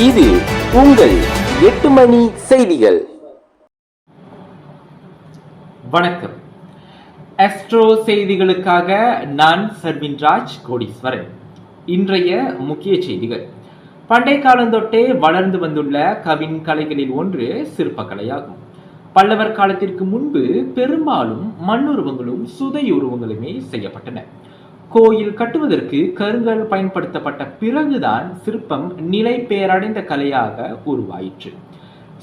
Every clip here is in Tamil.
இது உங்கள் 8 மணி செய்திகள். வணக்கம். ஆஸ்ட்ரோ செய்திகளுக்காக நான் சர்வின்ராஜ் கோடீஸ்வரன். இன்றைய முக்கிய செய்திகள். பண்டை காலந்தொட்டே வளர்ந்து வந்துள்ள கவின் கலைகளில் ஒன்று சிற்பக்கலையாகும். பல்லவர் காலத்திற்கு முன்பு பெரும்பாலும் மண்ணுருவங்களும் சுதையுருவங்களுமே செய்யப்பட்டன. கோயில் கட்டுவதற்கு கருங்கல் பயன்படுத்தப்பட்ட பிறகுதான் சிற்பம் நிலை பெயரடைந்த கலையாக உருவாயிற்று.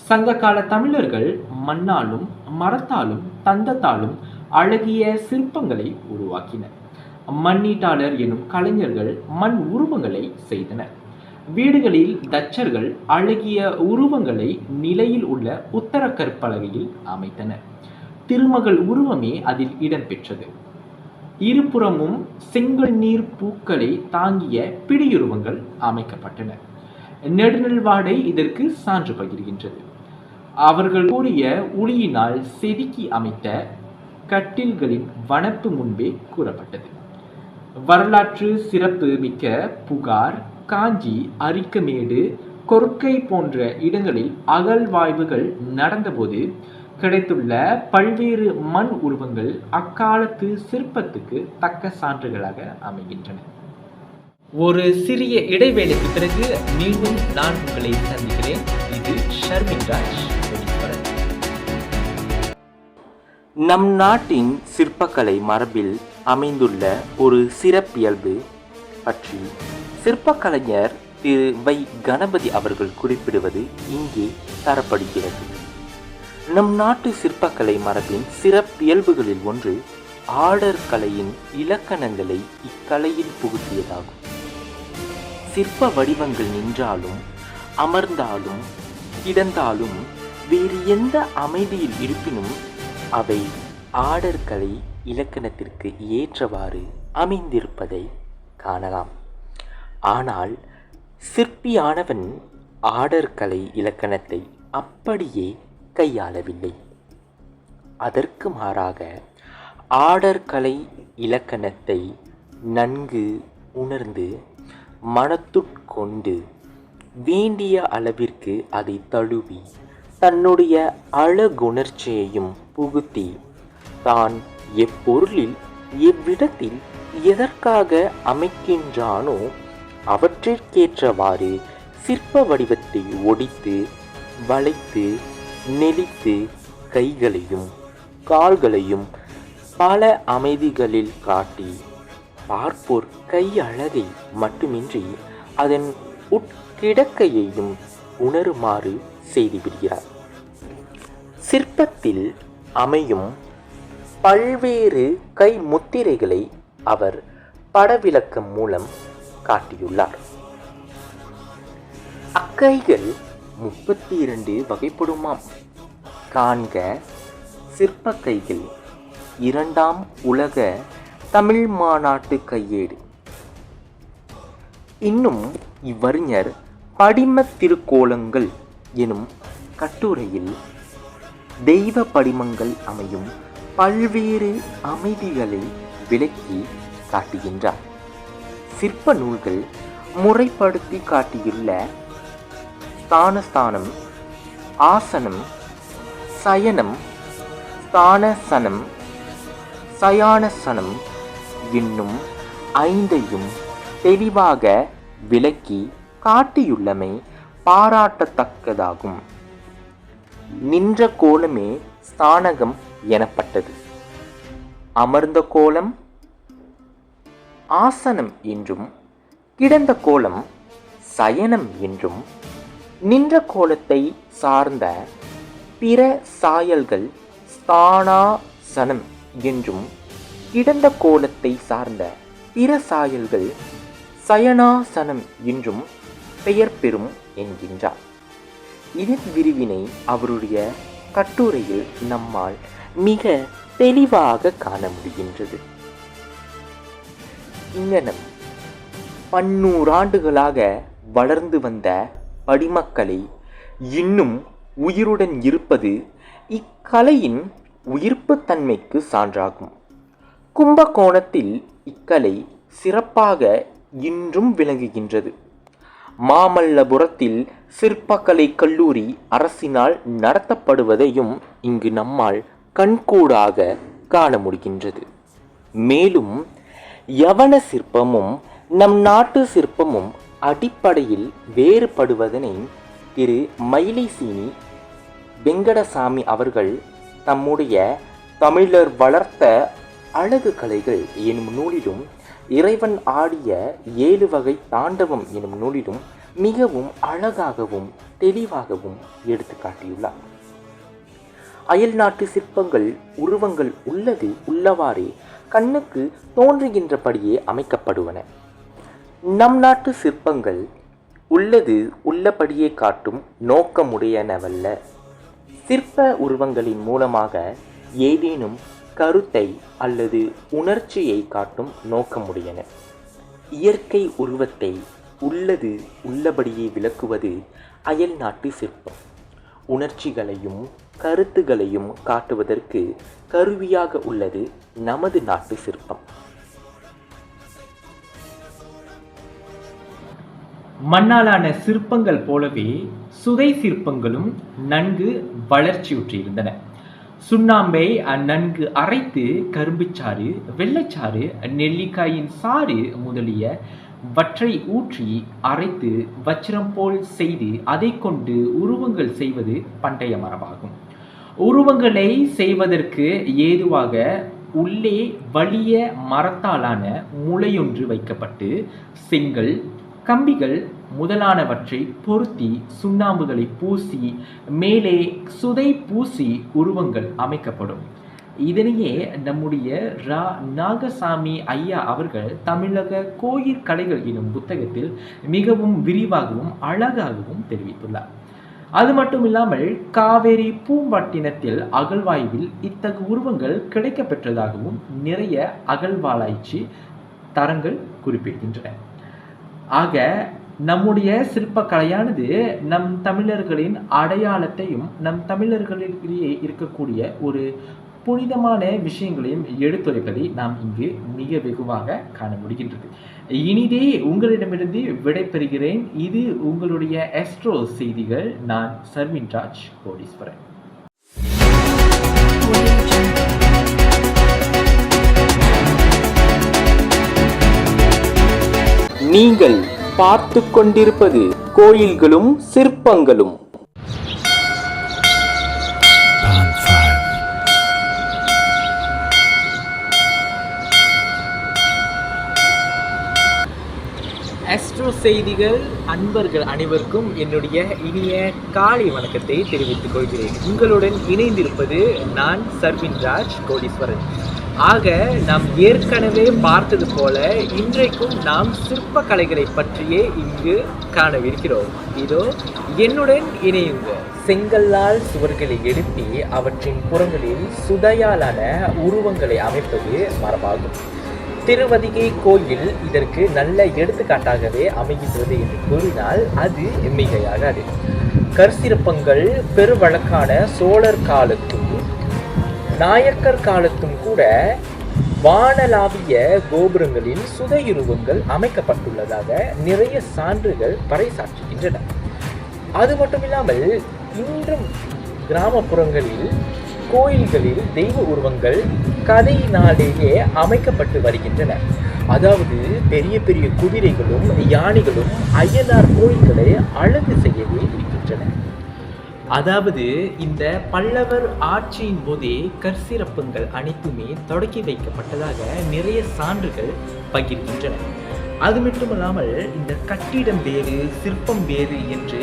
சங்ககால தமிழர்கள் மண்ணாலும் மரத்தாலும் தந்தத்தாலும் அழகிய சிற்பங்களை உருவாக்கினர். மண்ணீட்டாளர் எனும் கலைஞர்கள் மண் உருவங்களை செய்தனர். வீடுகளில் தச்சர்கள் அழகிய உருவங்களை நிலையில் உள்ள உத்தர கற்பலகையில் அமைத்தனர். திருமகள் உருவமே அதில் இடம்பெற்றது. இருபுறமும் செங்கல் நீர் பூக்களை தாங்கிய பிடியுருவங்கள் அமைக்கப்பட்டன. நெடுநெல்வாடை இதற்கு சான்று பகிர்கின்றது. அவர்கள் கூறிய உளியினால் செதுக்கி அமைத்த கட்டில்களின் வனப்பு முன்பே கூறப்பட்டது. வரலாற்று சிறப்பு மிக்க புகார், காஞ்சி, அரிக்கமேடு, கொர்க்கை போன்ற இடங்களில் அகழ்வாய்வுகள் நடந்தபோது கிடைத்துள்ள பல்வேறு மண் உருவங்கள் அக்காலத்து சிற்பத்துக்கு தக்க சான்றுகளாக அமைகின்றன. ஒரு சிறிய இடைவேளைக்கு பிறகு மீண்டும் நான் உங்களை சந்திக்கிறேன். இது ஷர்மின்ராஜ். நம் நாட்டின் சிற்பக்கலை மரபில் அமைந்துள்ள ஒரு சிறப்பியல்பு பற்றி சிற்பக்கலைஞர் திரு வை கணபதி அவர்கள் குறிப்பிடுவது இங்கே தரப்படுகிறது. நம் நாட்டு சிற்பக்கலை மரபின் சிறப்பியல்புகளில் ஒன்று ஆடர் கலையின் இலக்கணங்களை இக்கலையில் புகுத்தியதாகும். சிற்ப வடிவங்கள் நின்றாலும் அமர்ந்தாலும் கிடந்தாலும் வேறு எந்த அமைதியில் இருப்பினும் அவை ஆடற்கலை இலக்கணத்திற்கு ஏற்றவாறு அமைந்திருப்பதை காணலாம். ஆனால் சிற்பியானவன் ஆடற்கலை இலக்கணத்தை அப்படியே கையாளவில்லை. அதற்கு மாறாக ஆடற்கலை இலக்கணத்தை நன்கு உணர்ந்து மனத்துட்கொண்டு வேண்டிய அளவிற்கு அதை தழுவி தன்னுடைய அழகுணர்ச்சியையும் புகுத்தி தான் எப்பொருளில் எவ்விடத்தில் எதற்காக அமைக்கின்றானோ அவற்றிற்கேற்றவாறு சிற்ப வடிவத்தை ஒடித்து வளைத்து நெளித்து கைகளையும் கால்களையும் பல அமைதிகளில் காட்டி பார்ப்போர் கை அழகை மட்டுமின்றி அதன் உட்கிடக்கையையும் உணருமாறு செய்துவிடுகிறார். சிற்பத்தில் அமையும் பல்வேறு கை முத்திரைகளை அவர் படவிலக்கம் மூலம் காட்டியுள்ளார். அக்கைகள் 32 வகைப்படுமாம். காண்க சிற்ப கைகள் 2ஆம் உலக தமிழ் மாநாட்டு கையேடு. இன்னும் இவ்வறிஞர் படிம திருக்கோலங்கள் எனும் கட்டுரையில் தெய்வ படிமங்கள் அமையும் பல்வேறு அமைதிகளை விளக்கி காட்டுகின்றார். சிற்ப நூல்கள் முறைப்படுத்தி காட்டியுள்ள ஸ்தானஸ்தானம், ஆசனம், சயனம், ஸ்தானசனம், சயானசனம் என்னும் 5ஐயும் தெளிவாக விளக்கி காட்டியுள்ளமை பாராட்டத்தக்கதாகும். நின்ற கோலமே ஸ்தானகம் எனப்பட்டது. அமர்ந்த கோலம் ஆசனம் என்றும் கிடந்த கோலம் சயனம் என்றும் நின்ற கோலத்தை சார்ந்த பிற சாயல்கள் ஸ்தானாசனம் என்றும் கிடந்த கோலத்தை சார்ந்த பிற சாயல்கள் சயனாசனம் என்றும் பெயர் பெறும் என்கின்றார். இதன் விரிவினை அவருடைய கட்டுரையில் நம்மால் மிக தெளிவாக காண முடிகின்றது. இங்கனம் பன்னூறாண்டுகளாக வளர்ந்து வந்த படிமக்கலை இன்னும் உயிருடன் இருப்பது இக்கலையின் உயிர்ப்புத்தன்மைக்கு சான்றாகும். கும்பகோணத்தில் இக்கலை சிறப்பாக இன்றும் விளங்குகின்றது. மாமல்லபுரத்தில் சிற்பக்கலை கல்லூரி அரசினால் நடத்தப்படுவதையும் இங்கு நம்மால் கண்கூடாக காண முடிகின்றது. மேலும் யவன சிற்பமும் நம் நாட்டு சிற்பமும் அடிப்படையில் வேறுபடுவதனை திரு மயிலைசீனி வெங்கடசாமி அவர்கள் தம்முடைய தமிழர் வளர்த்த அழகு கலைகள் எனும் நூலிலும் இறைவன் ஆடிய 7 வகை தாண்டவம் எனும் நூலிலும் மிகவும் அழகாகவும் தெளிவாகவும் எடுத்து காட்டியுள்ளார். அயல் நாட்டு சிற்பங்கள் உருவங்கள் உள்ளவாறே கண்ணுக்கு தோன்றுகின்றபடியே அமைக்கப்படுவன. நம் நாட்டு சிற்பங்கள் உள்ளபடியே காட்டும் நோக்கமுடையனவல்ல. சிற்ப உருவங்களின் மூலமாக ஏதேனும் கருத்தை அல்லது உணர்ச்சியை காட்டும் நோக்கமுடையன. இயற்கை உருவத்தை உள்ளபடியே விளக்குவது அயல் நாட்டு சிற்பம். உணர்ச்சிகளையும் கருத்துகளையும் காட்டுவதற்கு கருவியாக உள்ளது நமது நாட்டு சிற்பம். மண்ணாலான சிற்பங்கள் போலவே சுதை சிற்பங்களும் நன்கு வளர்ச்சியுற்றிருந்தன. சுண்ணாம்பை நன்கு அரைத்து கரும்புச்சாறு, வெள்ளைச்சாறு, நெல்லிக்காயின் சாறு முதலிய வற்றை ஊற்றி அரைத்து வச்சிரம் போல் செய்து அதை கொண்டு உருவங்கள் செய்வது பண்டைய மரபாகும். உருவங்களை செய்வதற்கு ஏதுவாக உள்ளே வலிய மரத்தாலான முளையொன்று வைக்கப்பட்டு செங்கல், கம்பிகள் முதலானவற்றை பொருத்தி சுண்ணாம்புகளை பூசி மேலே சுதை பூசி உருவங்கள் அமைக்கப்படும். இதனையே நம்முடைய நாகசாமி ஐயா அவர்கள் தமிழக கோயில் கலைகள் எனும் புத்தகத்தில் மிகவும் விரிவாகவும் அழகாகவும் தெரிவித்துள்ளார். அது மட்டும் இல்லாமல் காவேரி பூம்பட்டினத்தில் அகழ்வாய்வில் இத்தகு உருவங்கள் கிடைக்க பெற்றதாகவும் நிறைய அகழ்வாராய்ச்சி தரங்கள் குறிப்பிடுகின்றன. ஆக நம்முடைய சிற்பக்கலையானது நம் தமிழர்களின் அடையாளத்தையும் நம் தமிழர்களிடையே இருக்கக்கூடிய ஒரு புனிதமான விஷயங்களையும் எடுத்துரைப்பதை நாம் இங்கு மிக வெகுவாக காண முடிகின்றது. இனிதே உங்களிடமிருந்து விடைபெறுகிறேன். இது உங்களுடைய ஆஸ்ட்ரோ செய்திகள். நான் சர்வின்ராஜ் கோடீஸ்வரன். நீங்கள் பார்த்து கொண்டிருப்பது கோயில்களும் சிற்பங்களும். ஆஸ்ட்ரோ செய்திகள் அன்பர்கள் அனைவருக்கும் என்னுடைய இனிய காலை வணக்கத்தை தெரிவித்துக் கொள்கிறேன். உங்களுடன் இணைந்திருப்பது நான் சர்வின்ராஜ் கோடீஸ்வரன். ஆக நாம் ஏற்கனவே பார்த்தது போல இன்றைக்கும் நாம் சிற்ப கலைகளை பற்றியே இங்கு காணவிருக்கிறோம். இதோ என்னுடன் இணையுங்க. செங்கல்லால் சுவர்களை எழுப்பி அவற்றின் புறங்களில் சுதையாலான உருவங்களை அமைப்பது மரபாகும். திருவதிகை கோயில் இதற்கு நல்ல எடுத்துக்காட்டாகவே அமைகின்றது என்று கூறினால் அது மிகையாகாது. கற்சிற்பங்கள் பெருவழக்கான சோழர் காலத்தும் நாயக்கர் காலத்தும் கூட வானளாவிய கோபுரங்களில் சுதையுருவங்கள் அமைக்கப்பட்டுள்ளதாக நிறைய சான்றுகள் பறைசாற்றுகின்றன. அது மட்டுமில்லாமல் இன்றும் கிராமப்புறங்களில் கோயில்களில் தெய்வ உருவங்கள் கதையினாலேயே அமைக்கப்பட்டு வருகின்றன. அதாவது பெரிய பெரிய குதிரைகளும் யானைகளும் அய்யனார் கோயில்களை அழகு செய்யவே இருக்கின்றன. அதாவது இந்த பல்லவர் ஆட்சியின் போதே கற்சிற்பங்கள் அனைத்துமே தொடக்கி வைக்கப்பட்டதாக நிறைய சான்றுகள் பகிர்கின்றன. அது மட்டுமல்லாமல் இந்த கட்டிடம் வேறு சிற்பம் வேறு என்று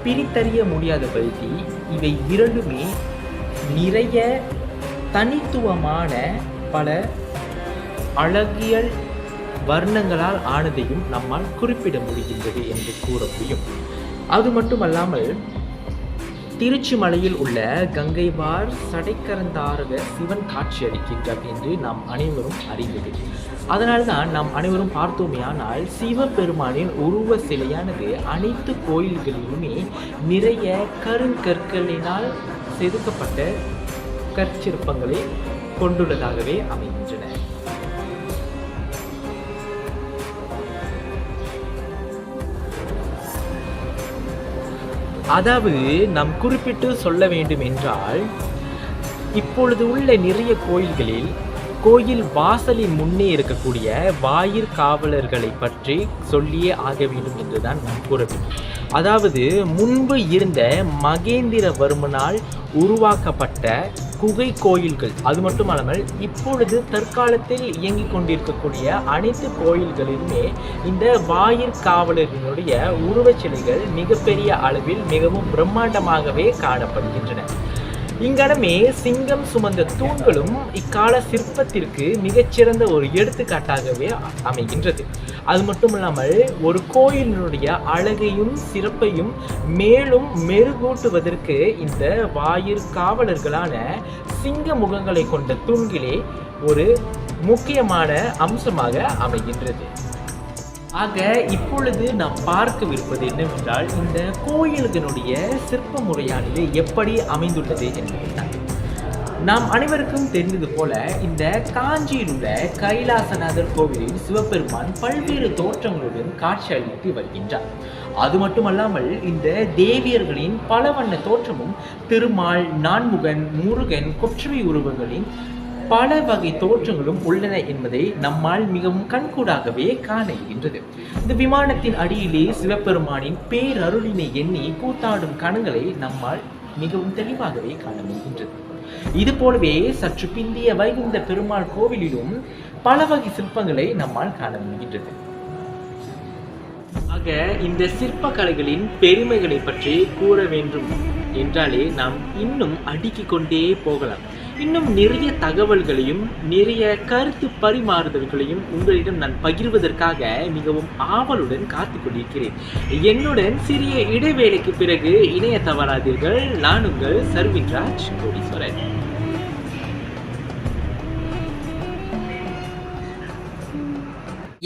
பிரித்தறிய முடியாதபடி இவை இரண்டுமே நிறைய தனித்துவமான பல அழகியல் வர்ணங்களால் ஆனதையும் நம்மால் குறிப்பிட முடிகின்றது என்று கூற முடியும். அது மட்டுமல்லாமல் திருச்சி மலையில் உள்ள கங்கைவார் சடைக்கரந்தாரக சிவன் காட்சி அளிக்கின்றார் என்று நாம் அனைவரும் அறிந்தது. அதனால்தான் நாம் அனைவரும் பார்த்தோமேயானால் சிவபெருமானின் உருவ சிலையானது அனைத்து கோயில்களிலுமே நிறைய கருங்கற்களினால் செதுக்கப்பட்ட கற்சிற்பங்களை கொண்டுள்ளதாகவே அமைகின்றன. அதாவது நாம் குறிப்பிட்டு சொல்ல வேண்டும் என்றால், இப்பொழுது உள்ள நிறைய கோயில்களில் கோயில் வாசலின் முன்னே இருக்கக்கூடிய வாயிற் காவலர்களை பற்றி சொல்லியே ஆக வேண்டும் என்றுதான் நான் கூற வேண்டும். அதாவது முன்பு இருந்த மகேந்திரவர்மனால் உருவாக்கப்பட்ட குகை கோயில்கள், அது மட்டுமல்லாமல் இப்பொழுது தற்காலத்தில் இயங்கிக் கொண்டிருக்கக்கூடிய அனைத்து கோயில்களிலுமே இந்த வாயிற் காவலரினுடைய உருவச்சிலைகள் மிகப்பெரிய அளவில் மிகவும் பிரம்மாண்டமாகவே காணப்படுகின்றன. இங்கனமே சிங்கம் சுமந்த தூண்களும் இக்கால சிற்பத்திற்கு மிகச்சிறந்த ஒரு எடுத்துக்காட்டாகவே அமைகின்றது. அது மட்டுமில்லாமல் ஒரு கோயிலினுடைய அழகையும் சிறப்பையும் மேலும் மெருகூட்டுவதற்கு இந்த வாயிற் காவலர்களான சிங்க முகங்களை கொண்ட தூண்களே ஒரு முக்கியமான அம்சமாக அமைகின்றது. ஆக இப்பொழுது நாம் பார்க்கவிருப்பது என்னவென்றால், இந்த கோயில்களுடைய சிற்ப முறையானது எப்படி அமைந்துள்ளது என்பதுதான். நாம் அனைவருக்கும் தெரிந்தது போல இந்த காஞ்சியில் உள்ள கைலாசநாதர் கோவிலில் சிவபெருமான் பல்வேறு தோற்றங்களுடன் காட்சி அளித்து வருகின்றார். அது மட்டுமல்லாமல் இந்த தேவியர்களின் பல வண்ண தோற்றமும் திருமால், நான்முகன், முருகன், கொற்றவை உருவங்களின் பல வகை தோற்றங்களும் உள்ளன என்பதை நம்மால் மிகவும் கண்கூடாகவே காண இயன்றது. இந்த விமானத்தின் அடியிலே சிவபெருமானின் பேரருளினை எண்ணி கூத்தாடும் கணங்களை நம்மால் மிகவும் தெளிவாகவே காண முடிகின்றது. இது போலவே சற்று பிந்திய வைகுந்த பெருமாள் கோவிலிலும் பல வகை சிற்பங்களை நம்மால் காண முடிகின்றது. ஆக இந்த சிற்ப கலைகளின் பெருமைகளை பற்றி கூற வேண்டும் என்றாலே நாம் இன்னும் அடுக்கிக் கொண்டே போகலாம். இன்னும் நிறைய தகவல்களையும் நிறைய கருத்து பரிமாறுதல்களையும் உங்களிடம் நான் பகிர்வதற்காக மிகவும் ஆவலுடன் காத்து கொண்டிருக்கிறேன். என்னுடன் சிறிய இடைவேளைக்கு பிறகு இணைய தவறாதீர்கள். நான் உங்கள் சர்வின்ராஜ் கோடீஸ்வரன்.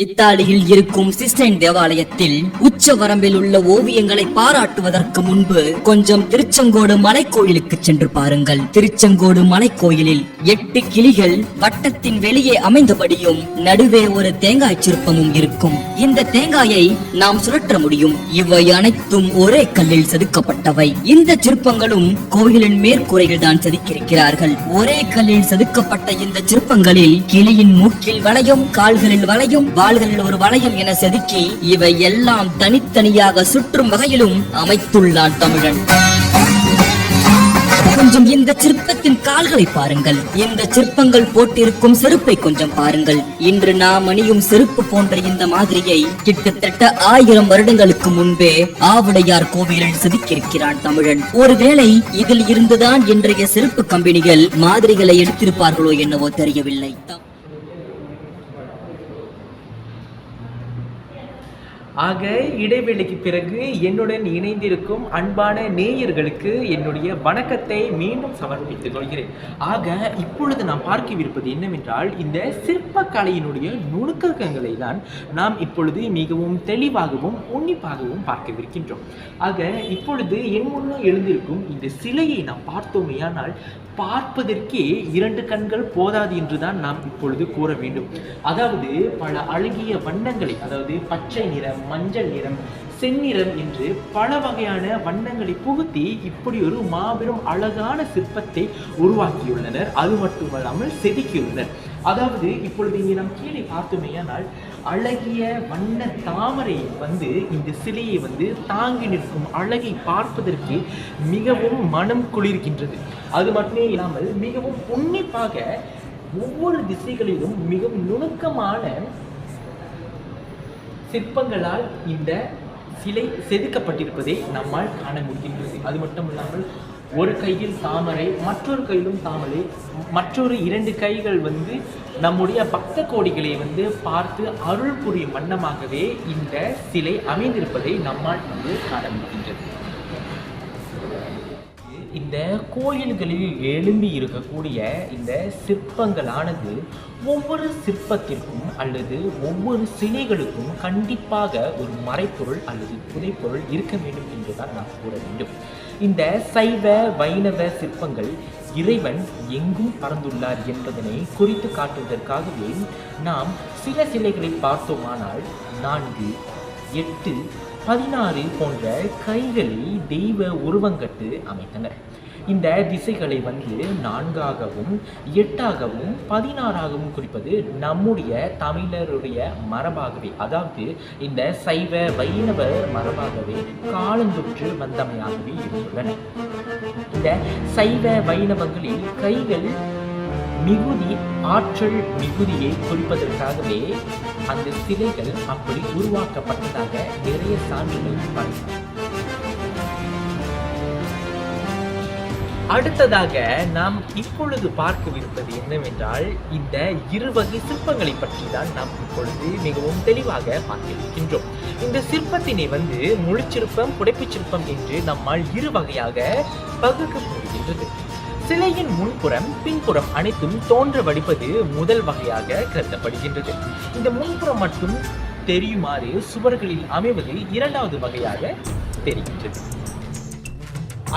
இத்தாலியில் இருக்கும் சிஸ்டைன் தேவாலயத்தில் உச்ச வரம்பில் உள்ள ஓவியங்களை பாராட்டுவதற்கு முன்பு கொஞ்சம் திருச்செங்கோடு மலைக்கோயிலுக்கு சென்று பாருங்கள். திருச்செங்கோடு மலைக்கோயிலில் 8 கிளிகள் வட்டத்தின் வெளியே அமைந்தபடியும் நடுவே ஒரு தேங்காய் சிற்பமும் இருக்கும். இந்த தேங்காயை நாம் சுழற்ற முடியும். இவை அனைத்தும் ஒரே கல்லில் செதுக்கப்பட்டவை. இந்த சிற்பங்களும் கோயிலின் மேற்கூரையில் தான் செதுக்கியிருக்கிறார்கள். ஒரே கல்லில் செதுக்கப்பட்ட இந்த சிற்பங்களில் கிளியின் மூக்கில் வளையம், கால்களில் வளையம், வாள்களில் ஒரு வளையம் என செதுக்கி இவை எல்லாம் தனித்தனியாக சுற்றும் வகையிலும் அமைத்துள்ளான் தமிழன். கொஞ்சம் இந்த சிற்பத்தின் கால்களை பாருங்கள். இந்த சிற்பங்கள் போட்டிருக்கும் செருப்பை கொஞ்சம் பாருங்கள். இன்று நாம் அணியும் செருப்பு போன்ற இந்த மாதிரியை கிட்டத்தட்ட 1000 வருடங்களுக்கு முன்பே ஆவுடையார் கோவிலில் செதுக்கியிருக்கிறான் தமிழன். ஒருவேளை இதில் இருந்துதான் இன்றைய செருப்பு கம்பெனிகள் மாதிரிகளை எடுத்திருப்பார்களோ என்னவோ தெரியவில்லை. ஆக இடைவேளைக்கு பிறகு என்னுடன் இணைந்திருக்கும் அன்பான நேயர்களுக்கு என்னுடைய வணக்கத்தை மீண்டும் சமர்ப்பித்துக் கொள்கிறேன். ஆக இப்பொழுது நாம் பார்க்கவிருப்பது என்னவென்றால், இந்த சிற்பக்கலையினுடைய நுணுக்கங்களை தான் நாம் இப்பொழுது மிகவும் தெளிவாகவும் உன்னிப்பாகவும் பார்க்கவிருக்கின்றோம். ஆக இப்பொழுது என் முன்னே எழுந்திருக்கும் இந்த சிலையை நாம் பார்த்தோமேயானால் பார்ப்பதற்கே 2 கண்கள் போதாது என்றுதான் நாம் இப்பொழுது கூற வேண்டும். அதாவது பல அழகிய வண்ணங்களை, அதாவது பச்சை நிறம், மஞ்சள் நிறம், செந்நிறம் என்று பல வகையான வண்ணங்களை புகுத்தி இப்படி ஒரு மாபெரும் அழகான சிற்பத்தை உருவாக்கியுள்ளனர். அது மட்டுமல்லாமல் செதுக்கியுள்ளனர். அதாவது இப்பொழுது இங்கே நாம் கீழே பார்த்தோமேயானால் அழகிய வண்ண தாமரை இந்த சிலையை தாங்கி நிற்கும் அழகை பார்ப்பதற்கு மிகவும் மனம் குளிர்கின்றது. அது மட்டுமே இல்லாமல் மிகவும் உன்னிப்பாக ஒவ்வொரு திசைகளிலும் மிகவும் நுணுக்கமான சிற்பங்களால் இந்த சிலை செதுக்கப்பட்டிருப்பதை நம்மால் காண முடிகின்றது. அது மட்டும் இல்லாமல் ஒரு கையில் தாமரை, மற்றொரு கையிலும் தாமரை, மற்றொரு 2 கைகள் நம்முடைய பக்த கோடிகளை பார்த்து அருள் புரியும் வண்ணமாகவே இந்த சிலை அமைந்திருப்பதை நம்மால் காண முடிகின்றது. இந்த கோயில்களில் எழும்பி இருக்கக்கூடிய இந்த சிற்பங்களானது ஒவ்வொரு சிற்பத்திற்கும் அல்லது ஒவ்வொரு சிலைகளுக்கும் கண்டிப்பாக ஒரு மறைப்பொருள் அல்லது புதைப்பொருள் இருக்க வேண்டும் என்றுதான் நாம் கூற வேண்டும். இந்த சைவ வைணவ சிற்பங்கள் இறைவன் எங்கும் பறந்துள்ளார் என்பதனை குறித்து காட்டுவதற்காகவே நாம் சில சிலைகளை பார்த்தோமானால் 4, 8, 16 போன்ற கைகளில் தெய்வ உருவங்கட்டு அமைத்தனர். இந்த திசைகளை 4ஆகவும் 8ஆகவும் 16ஆகவும் குறிப்பது நம்முடைய தமிழருடைய மரபாகவே, அதாவது இந்த சைவ வைணவ மரபாகவே காலந்தொற்று வந்தமையாகவே இருந்துள்ளன. இந்த சைவ வைணவங்களில் கைகள் மிகுதி ஆற்றல் மிகுதியை குறிப்பதற்காகவே அந்த சிலைகள் அப்படி உருவாக்கப்பட்டதாக நிறைய சான்றுகள் பார்க்கலாம். அடுத்ததாக நாம் இப்பொழுது பார்க்கவிருப்பது என்னவென்றால், இந்த இருவகை சிற்பங்களை பற்றி தான் நாம் இப்பொழுது மிகவும் தெளிவாக பார்க்கின்றோம். இந்த சிற்பத்தினை முழுச்சிற்பம், புடைப்புச் சிற்பம் என்று நம்மால் இரு வகையாக பகுக்க முடிகின்றது. சிலையின் முன்புறம் பின்புறம் அனைத்தும் தோன்ற வடிப்பது முதல் வகையாக கருதப்படுகின்றது. இந்த முன்புறம் மட்டும் தெரியுமாறு சுவர்களில் அமைவது இரண்டாவது வகையாக தெரிகின்றது.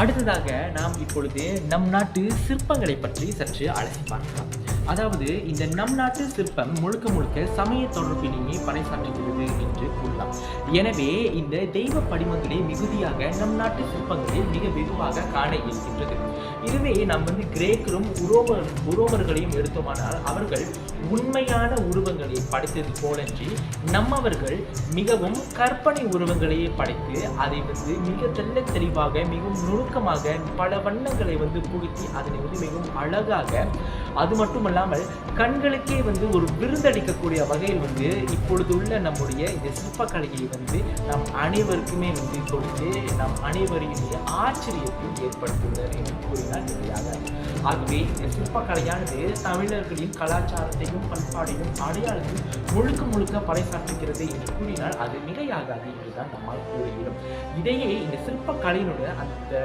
அடுத்ததாக நாம் இப்பொழுது நம் நாட்டு சிற்பங்களை பற்றி சற்று அலசி பார்க்கலாம். அதாவது இந்த நம் நாட்டு சிற்பம் முழுக்க முழுக்க சமய தொடர்பினையே பறைசாற்றுகிறது என்று கூறலாம். எனவே இந்த தெய்வ படிமங்களே மிகுதியாக நம் நாட்டு சிற்பங்களில் மிக வெகுவாக காண இருக்கின்றது. இதுவே நாம் கிரேக்கரும் உரோமர்களையும் எடுத்தோமானால் அவர்கள் உண்மையான உருவங்களை படைத்தது போலன்றி நம்மவர்கள் மிகவும் கற்பனை உருவங்களையே படைத்து அதை மிக தெள்ள தெளிவாக மிகவும் நுணுக்கமாக பல வண்ணங்களை புகுத்தி அதனை மிகவும் அழகாக, அது மட்டுமல்லாமல் கண்களுக்கே ஒரு விருந்தளிக்கக்கூடிய வகையில் இப்பொழுது உள்ள நம்முடைய இந்த சிற்பக்கலையை நாம் அனைவருக்குமே கொடுத்து நம் அனைவரையுமே ஆச்சரியத்தை ஏற்படுத்துகிறார் என்று கூறினார் நிலையாக. ஆகவே இந்த சிற்பக்கலையானது தமிழர்களின் கலாச்சாரத்தையும் பண்பாடையும் அடையாளத்தையும் முழுக்க முழுக்க பறைசாற்றுகிறது என்று கூறினால் அது மிகையாகாது என்றுதான் நம்மால் கூறுகிறோம். இதையே இந்த சிற்பக்கலையினுடைய அந்த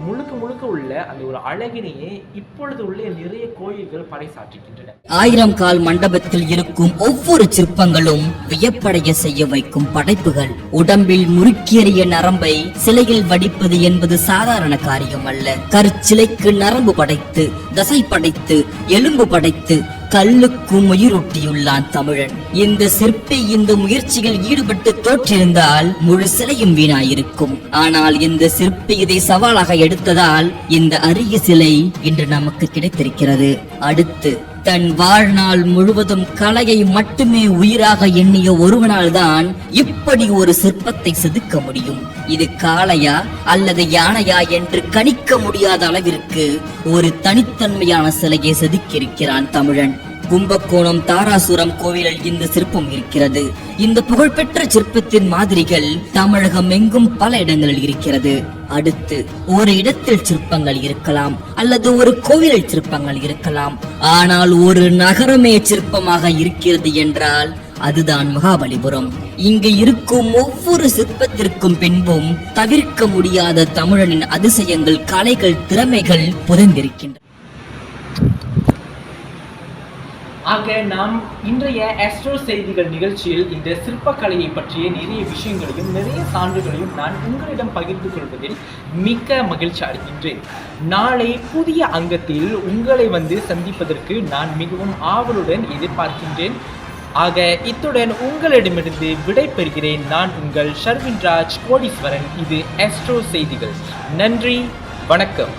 முழுக்க முழுக்க உள்ள அந்த ஒரு அழகினையே இப்பொழுது உள்ள நிறைய கோயில்கள் பறைசாற்றுகின்றன. 1000 கால் மண்டபத்தில் இருக்கும் ஒவ்வொரு சிற்பங்களும் வியப்படைய செய்ய வைக்கும் படைப்புகள். உடம்பில் முறுக்கியறிய நரம்பை சிலையில் வடிப்பது என்பது சாதாரண காரியம் அல்ல. கற்சிலைக்கு நரம்பு படைத்து, தசை படைத்து, எலும்பு படைத்து கல்லுக்கும் உயிரூட்டியுள்ளான் தமிழன். இந்த சிற்பி இந்த முயற்சிகள் ஈடுபட்டு தோற்றிருந்தால் முழு சிலையும் வீணாயிருக்கும். ஆனால் இந்த சிற்பி இதை சவாலாக எடுத்ததால் இந்த அரிய சிலை இன்று நமக்கு கிடைத்திருக்கிறது. அடுத்து தன் வாழ்நாள் முழுவதும் கலையை மட்டுமே உயிராக எண்ணிய ஒருவனால் தான் இப்படி ஒரு சிற்பத்தை செதுக்க முடியும். இது காளையா அல்லது யானையா என்று கணிக்க முடியாத அளவிற்கு ஒரு தனித்தன்மையான சிலையை செதுக்கியிருக்கிறான் தமிழன். கும்பகோணம் தாராசுரம் கோவிலில் இந்த சிற்பம் இருக்கிறது. இந்த புகழ்பெற்ற சிற்பத்தின் மாதிரிகள் தமிழகம் எங்கும் பல இடங்களில் இருக்கிறது. அடுத்து ஒரு இடத்தில் சிற்பங்கள் இருக்கலாம் அல்லது ஒரு கோவிலில் சிற்பங்கள் இருக்கலாம். ஆனால் ஒரு நகரமே சிற்பமாக இருக்கிறது என்றால் அதுதான் மகாபலிபுரம். இங்கு இருக்கும் ஒவ்வொரு சிற்பத்திற்கும் பின்பும் தவிர்க்க முடியாத தமிழனின் அதிசயங்கள், கலைகள், திறமைகள் புதைந்திருக்கின்றன. ஆக நாம் இன்றைய ஆஸ்ட்ரோ செய்திகள் நிகழ்ச்சியில் இந்த சிற்பக்கலையை பற்றிய நிறைய விஷயங்களையும் நிறைய சான்றுகளையும் நான் உங்களிடம் பகிர்ந்து கொள்வதில் மிக்க மகிழ்ச்சி அடைகின்றேன். நாளை புதிய அங்கத்தில் உங்களை சந்திப்பதற்கு நான் மிகவும் ஆவலுடன் எதிர்பார்க்கின்றேன். ஆக இத்துடன் உங்களிடமிருந்து விடை பெறுகிறேன். நான் உங்கள் ஷர்வின்ராஜ் கோடீஸ்வரன். இது ஆஸ்ட்ரோ செய்திகள். நன்றி, வணக்கம்.